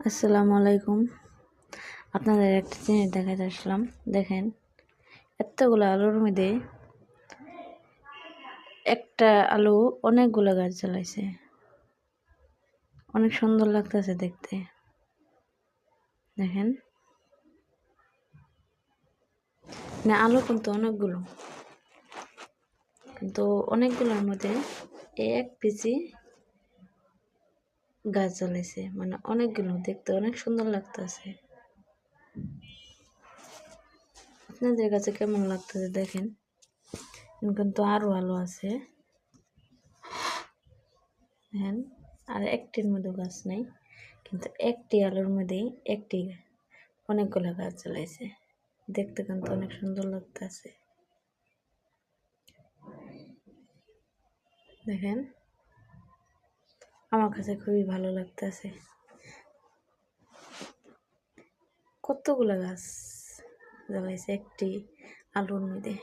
আসসালামু আলাইকুম। আপনাদের একটা জিনিস দেখাতে আসলাম। দেখেন, এতগুলো আলুর মধ্যে একটা আলু অনেকগুলো গাছ জ্বালাইছে। অনেক সুন্দর লাগতেছে দেখতে। দেখেন, না আলু কিন্তু অনেকগুলো, কিন্তু অনেকগুলোর মধ্যে এক পিসি গাছ জ্বালাইছে, মানে অনেকগুলো, দেখতে অনেক সুন্দর লাগতেছে। আপনাদের কাছে কেমন লাগতেছে দেখেন। কিন্তু আরো আলু আছে, দেখেন, আর একটির মধ্যে গাছ নাই, কিন্তু একটি আলুর মধ্যেই একটি অনেকগুলো গাছ জ্বালাইছে। দেখতে কিন্তু অনেক সুন্দর লাগতেছে। দেখেন, আমার কাছে খুবই ভালো লাগতেছে। কতগুলো গাছ জ্বালাইছে একটি আলুর মধ্যে,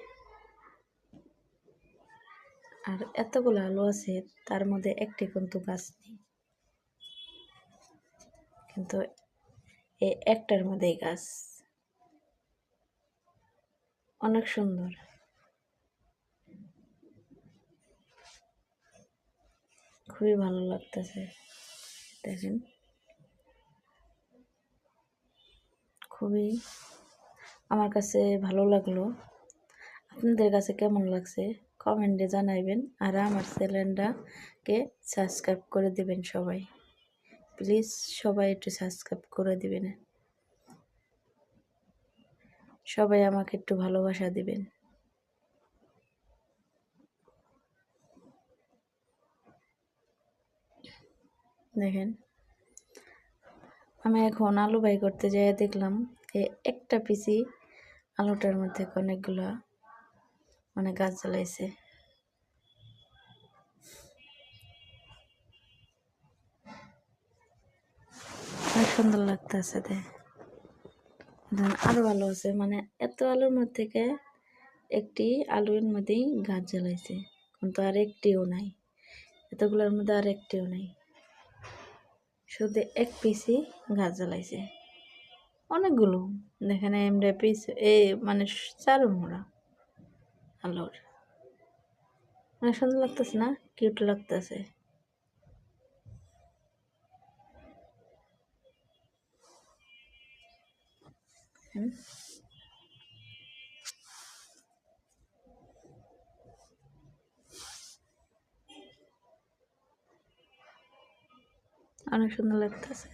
আর এতগুলো আলু আছে, তার মধ্যে একটি কিন্তু গাছ নেই, কিন্তু এই একটার মধ্যেই গাছ। অনেক সুন্দর, খুবই ভালো লাগতেছে। দেখেন, খুবই আমার কাছে ভালো লাগলো। আপনাদের কাছে কেমন লাগছে কমেন্টে জানাইবেন, আর আমার চ্যানেলটাকে সাবস্ক্রাইব করে দিবেন সবাই। প্লিজ সবাই একটু সাবস্ক্রাইব করে দিবেন, সবাই আমাকে একটু ভালোবাসা দিবেন। দেখেন, আমি এখন আলু বাই করতে যাই, দেখলাম একটা পিসি আলুটার মধ্যে অনেকগুলা মানে গাছ জ্বালাইছে। অনেক সুন্দর লাগতেছে। আরো আলু আছে, মানে এত আলুর মধ্যে থেকে একটি আলুর মধ্যেই গাছ জ্বালাইছে, কিন্তু আর একটিও নাই। এতগুলোর মধ্যে আর একটিও নাই, শুধু এক পিসি গাছ জ্বালাইছে। অনেকগুলো, দেখেন আমরা পিস মানে চারু মোড়া আলুর। অনেক সুন্দর লাগতেছে না, কিউট লাগতেছে। অনেক সুন্দর লাগতেছে।